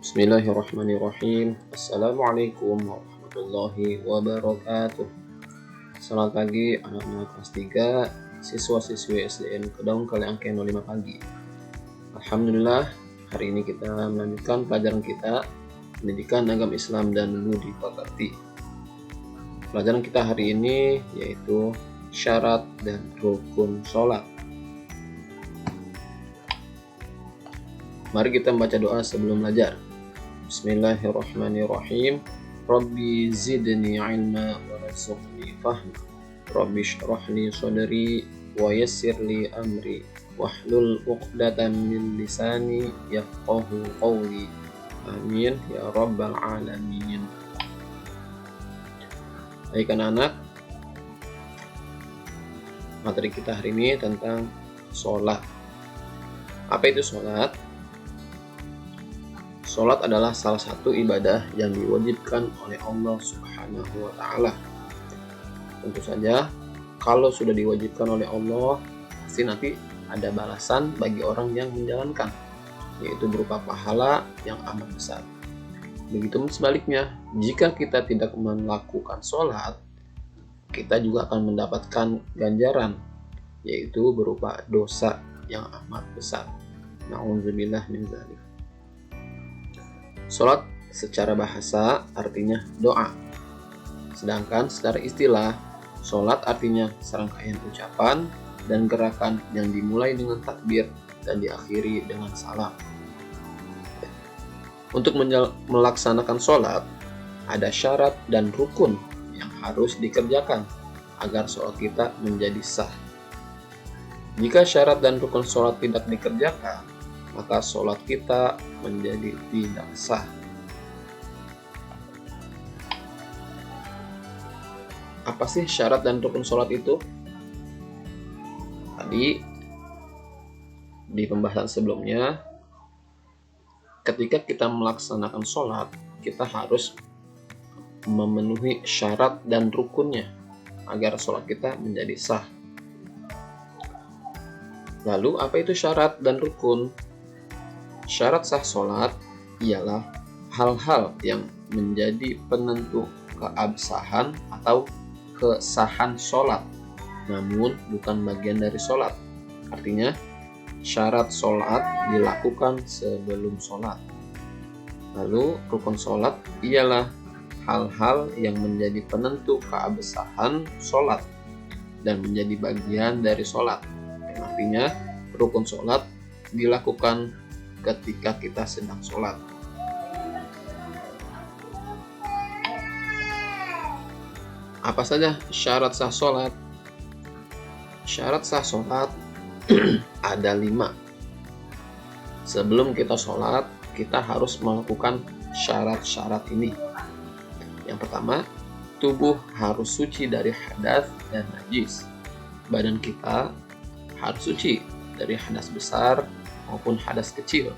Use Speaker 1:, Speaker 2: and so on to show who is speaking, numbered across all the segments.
Speaker 1: Bismillahirrahmanirrahim. Assalamualaikum warahmatullahi wabarakatuh. Selamat pagi anak-anak kelas 3, siswa-siswi SDN Kedaung Kaliangke 05 pagi. Alhamdulillah, hari ini kita melanjutkan pelajaran kita Pendidikan Agama Islam dan Budi Pekerti. Pelajaran kita hari ini yaitu syarat dan rukun sholat. Mari kita membaca doa sebelum belajar. Bismillahirrahmanirrahim. Rabbi zidni ilma wa rzuqni fahma. Rabbi shrah li sadri wa yassir li amri wahlul 'uqdatam min lisani yafqahu qawli. Amin ya rabbal alamin. Baik anak-anak, materi kita hari ini tentang sholat. Apa itu sholat? Sholat adalah salah satu ibadah yang diwajibkan oleh Allah Subhanahu wa Ta'ala. Tentu saja, kalau sudah diwajibkan oleh Allah, pasti nanti ada balasan bagi orang yang menjalankan, yaitu berupa pahala yang amat besar. Begitu sebaliknya, jika kita tidak melakukan sholat, kita juga akan mendapatkan ganjaran, yaitu berupa dosa yang amat besar. Na'udzubillah min dzalik. Sholat secara bahasa artinya doa. Sedangkan secara istilah, sholat artinya serangkaian ucapan dan gerakan yang dimulai dengan takbir dan diakhiri dengan salam. Untuk melaksanakan sholat, ada syarat dan rukun yang harus dikerjakan agar sholat kita menjadi sah. Jika syarat dan rukun sholat tidak dikerjakan, maka sholat kita menjadi tidak sah. Apa sih syarat dan rukun sholat itu? Tadi di pembahasan sebelumnya, ketika kita melaksanakan sholat, kita harus memenuhi syarat dan rukunnya agar sholat kita menjadi sah. Lalu apa itu syarat dan rukun? Syarat sah sholat ialah hal-hal yang menjadi penentu keabsahan atau kesahan sholat, namun bukan bagian dari sholat. Artinya, syarat sholat dilakukan sebelum sholat. Lalu, rukun sholat ialah hal-hal yang menjadi penentu keabsahan sholat dan menjadi bagian dari sholat. Artinya, rukun sholat dilakukan ketika kita sedang sholat. Apa saja syarat sah sholat? Syarat sah sholat ada 5. Sebelum kita sholat, kita harus melakukan syarat-syarat ini. Yang pertama, tubuh harus suci dari hadas dan najis. Badan kita harus suci dari hadas besar maupun hadas kecil,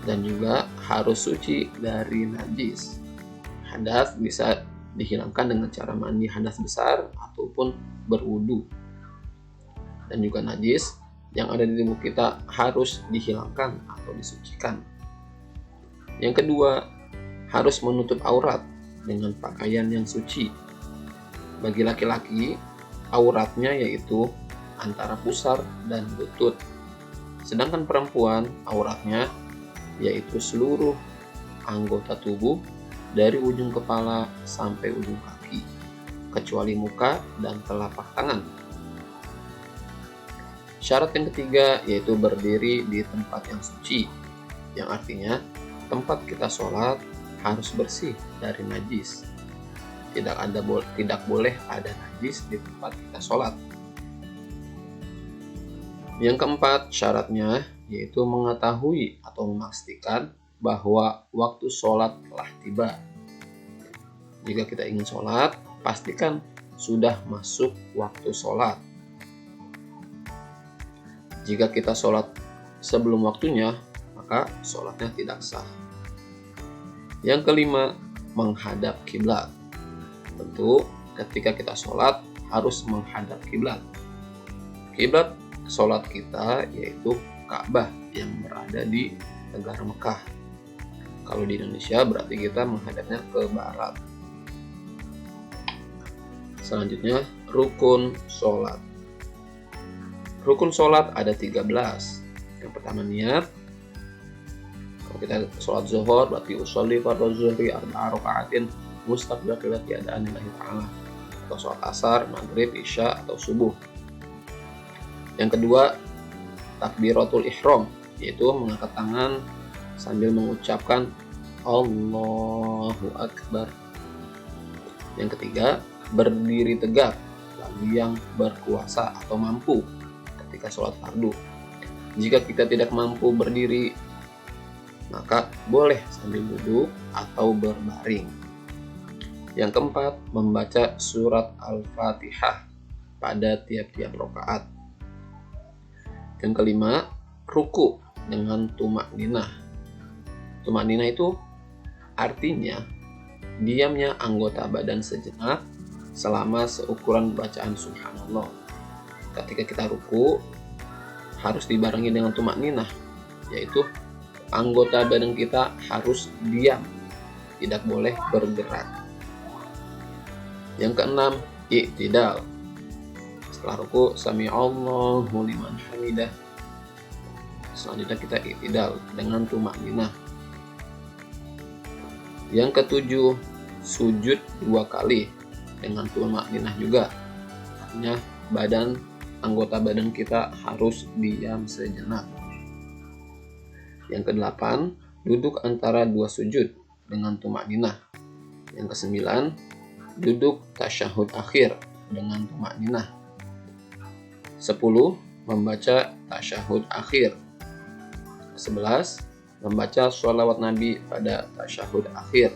Speaker 1: dan juga harus suci dari najis. Hadas bisa dihilangkan dengan cara mandi hadas besar ataupun berwudu, dan juga najis yang ada di tubuh kita harus dihilangkan atau disucikan. Yang kedua, harus menutup aurat dengan pakaian yang suci. Bagi laki-laki, auratnya yaitu antara pusar dan lutut. Sedangkan perempuan, auratnya yaitu seluruh anggota tubuh dari ujung kepala sampai ujung kaki, kecuali muka dan telapak tangan. Syarat yang ketiga yaitu berdiri di tempat yang suci, yang artinya tempat kita sholat harus bersih dari najis. Tidak boleh ada najis di tempat kita sholat. Yang keempat syaratnya yaitu mengetahui atau memastikan bahwa waktu sholat telah tiba. Jika kita ingin sholat, pastikan sudah masuk waktu sholat. Jika kita sholat sebelum waktunya, maka sholatnya tidak sah. Yang kelima, menghadap kiblat. Tentu ketika kita sholat harus menghadap kiblat. Kiblat sholat kita yaitu Ka'bah yang berada di negara Mekah. Kalau di Indonesia berarti kita menghadapnya ke barat. Selanjutnya, rukun sholat. Rukun sholat ada 13. Yang pertama niat. Kalau kita sholat zuhur berarti usolli fardhu zuhri arba'a raka'atin mustaqbil qiblat tiadaan lillahi ta'ala. Atau sholat asar, maghrib, isya, atau subuh. Yang kedua, takbiratul ihram, yaitu mengangkat tangan sambil mengucapkan Allahu Akbar. Yang ketiga, berdiri tegak bagi yang berkuasa atau mampu ketika sholat fardu. Jika kita tidak mampu berdiri, maka boleh sambil duduk atau berbaring. Yang keempat, membaca surat Al-Fatihah pada tiap-tiap rakaat. Yang kelima, ruku dengan tumakninah. Tumakninah itu artinya diamnya anggota badan sejenak selama seukuran bacaan subhanallah. Ketika kita ruku harus dibarengi dengan tumakninah, yaitu anggota badan kita harus diam, tidak boleh bergerak. Yang keenam, i'tidal. Setelah ruku, sami'allahu liman hamidah. Selanjutnya kita i'tidal dengan tumakninah. Yang ketujuh, sujud 2 kali dengan tumakninah juga. Artinya anggota badan kita harus diam sejenak. Yang kedelapan, duduk antara 2 sujud dengan tumakninah. Yang kesembilan, duduk tasyahud akhir dengan tumakninah. 10, membaca tasyahud akhir. 11, membaca sholawat Nabi pada tasyahud akhir.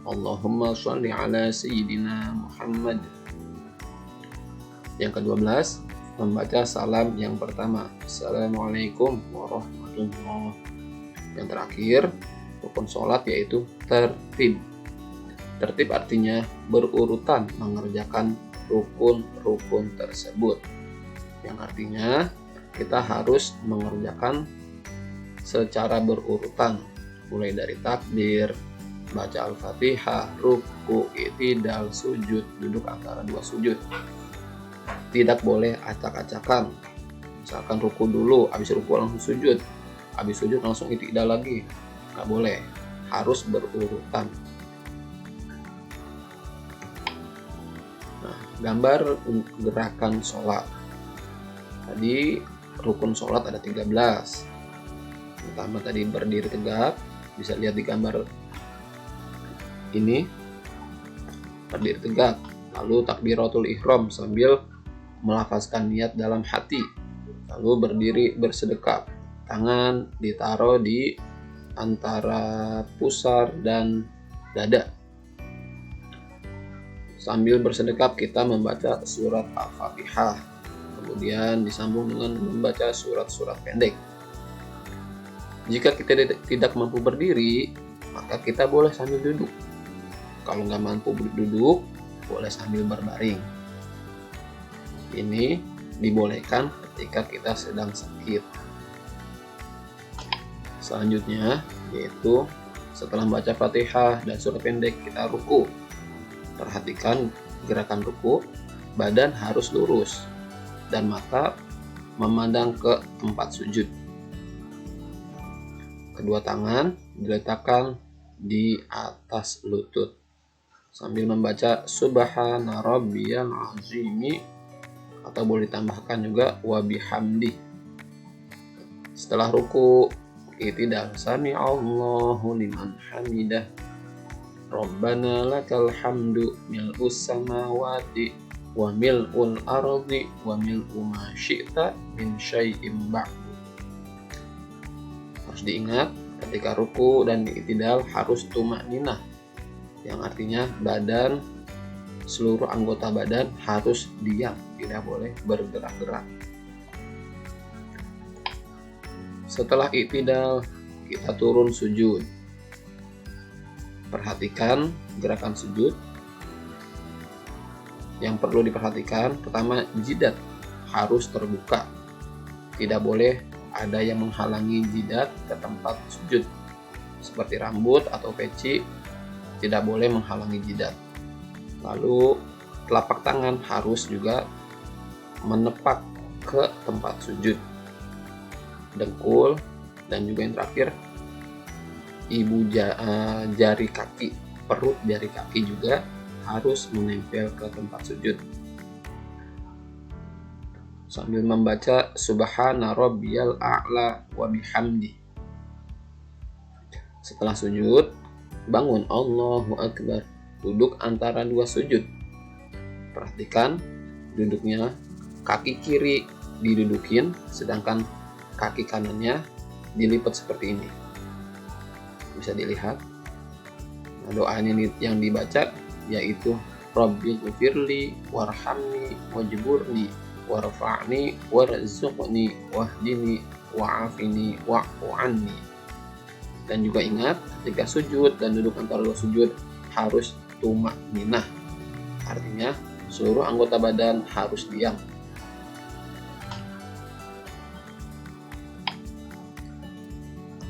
Speaker 1: Allahumma sholli ala sayyidina Muhammad. Yang ke-12, membaca salam yang pertama, Assalamualaikum warahmatullahi wabarakatuh. Yang terakhir, rukun sholat yaitu tertib. Tertib artinya berurutan mengerjakan rukun-rukun tersebut. Yang artinya kita harus mengerjakan secara berurutan, mulai dari takbir, baca Al-Fatihah, ruku, i'tidal, sujud, duduk antara 2 sujud. Tidak boleh acak-acakan. Misalkan ruku dulu, habis ruku langsung sujud, habis sujud langsung i'tidal lagi. Nggak boleh, harus berurutan. Nah, gambar gerakan sholat. Tadi rukun sholat ada 13. Pertama tadi berdiri tegak, bisa lihat di gambar ini, berdiri tegak. Lalu takbiratul ihram sambil melafazkan niat dalam hati. Lalu berdiri bersedekap, tangan ditaruh di antara pusar dan dada. Sambil bersedekap kita membaca surat Al-Fatihah, kemudian disambung dengan membaca surat-surat pendek. Jika kita tidak mampu berdiri, maka kita boleh sambil duduk. Kalau nggak mampu duduk, boleh sambil berbaring. Ini dibolehkan ketika kita sedang sakit. Selanjutnya, yaitu setelah membaca Fatihah dan surat pendek, kita ruku. Perhatikan gerakan ruku, badan harus lurus dan mata memandang ke tempat sujud. Kedua tangan diletakkan di atas lutut sambil membaca Subhana rabbiyal azimi, atau boleh ditambahkan juga wa bihamdi. Setelah ruku, i'tidal, sami'allahu liman hamidah, Rabbana lakal hamdu mil'us samawati wa mil'ul ardi wa mil'u ma syi'ta min syai'im ba'du. Harus diingat, ketika ruku dan i'tidal harus tumakninah, yang artinya seluruh anggota badan harus diam, tidak boleh bergerak-gerak. Setelah i'tidal, kita turun sujud. Perhatikan gerakan sujud. Yang perlu diperhatikan, pertama, jidat harus terbuka. Tidak boleh ada yang menghalangi jidat ke tempat sujud. seperti rambut atau peci tidak boleh menghalangi jidat. Lalu telapak tangan harus juga menepak ke tempat sujud. Dengkul dan juga yang terakhir jari kaki, perut jari kaki juga harus menempel ke tempat sujud sambil membaca Subhana Rabbiyal A'la wa bihamdi. Setelah sujud, bangun, Allahu Akbar, duduk antara dua sujud. Perhatikan duduknya, kaki kiri didudukin sedangkan kaki kanannya dilipat seperti ini. Bisa dilihat. Nah, doanya yang dibaca yaitu Rabbi ghfirli warhamni wajburni warfa'ni warzuqni wahdini wa'afini wa'fu anni. Dan juga ingat, ketika sujud dan duduk antara dua sujud harus tumakninah. Artinya seluruh anggota badan harus diam.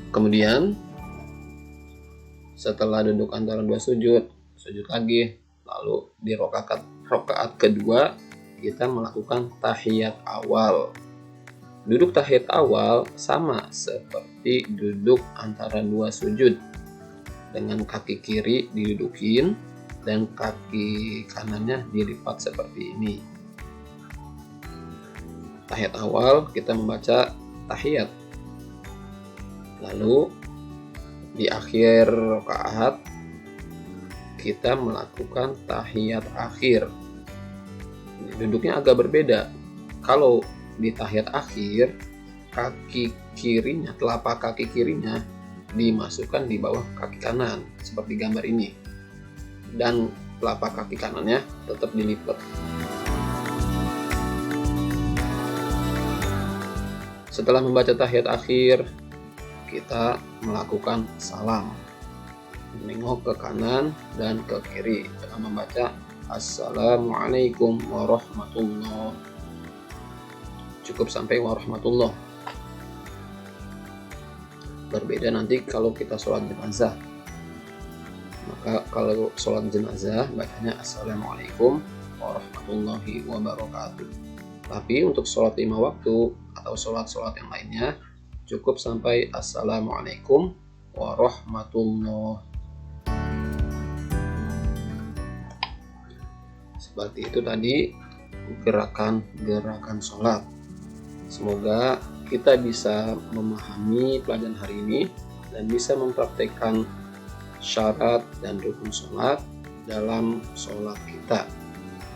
Speaker 1: Kemudian setelah duduk antara dua sujud lagi, lalu di rakaat kedua kita melakukan tahiyat awal. Duduk tahiyat awal sama seperti duduk antara dua sujud, dengan kaki kiri didudukin dan kaki kanannya dilipat seperti ini. Tahiyat awal kita membaca tahiyat. Lalu di akhir rakaat kita melakukan tahiyat akhir. Duduknya agak berbeda. Kalau di tahiyat akhir, kaki kirinya, telapak kaki kirinya dimasukkan di bawah kaki kanan seperti gambar ini, dan telapak kaki kanannya tetap dilipat. Setelah membaca tahiyat akhir, kita melakukan salam, menengok ke kanan dan ke kiri dengan membaca Assalamualaikum warahmatullahi. Cukup sampai warahmatullah. Berbeda nanti kalau kita sholat jenazah. Maka kalau sholat jenazah bacanya Assalamualaikum warahmatullahi wabarakatuh. Tapi untuk sholat 5 waktu atau sholat-sholat yang lainnya cukup sampai Assalamualaikum warahmatullahi. Seperti itu tadi gerakan-gerakan sholat. Semoga kita bisa memahami pelajaran hari ini dan bisa mempraktekkan syarat dan rukun sholat dalam sholat kita,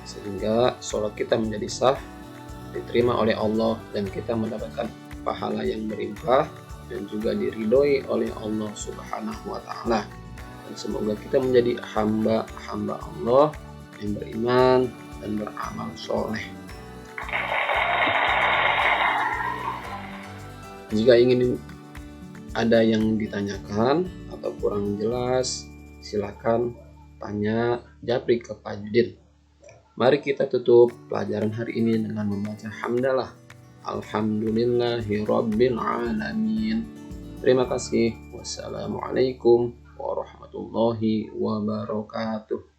Speaker 1: sehingga sholat kita menjadi sah, diterima oleh Allah, dan kita mendapatkan pahala yang berlimpah dan juga diridhoi oleh Allah Subhanahu wa Ta'ala. Dan semoga kita menjadi hamba-hamba Allah yang beriman dan beramal soleh. Jika ingin ada yang ditanyakan atau kurang jelas, silakan tanya japri ke Pak Judin. Mari kita tutup pelajaran hari ini dengan membaca hamdalah. Alhamdulillahirabbil alamin. Terima kasih. Wassalamualaikum warahmatullahi wabarakatuh.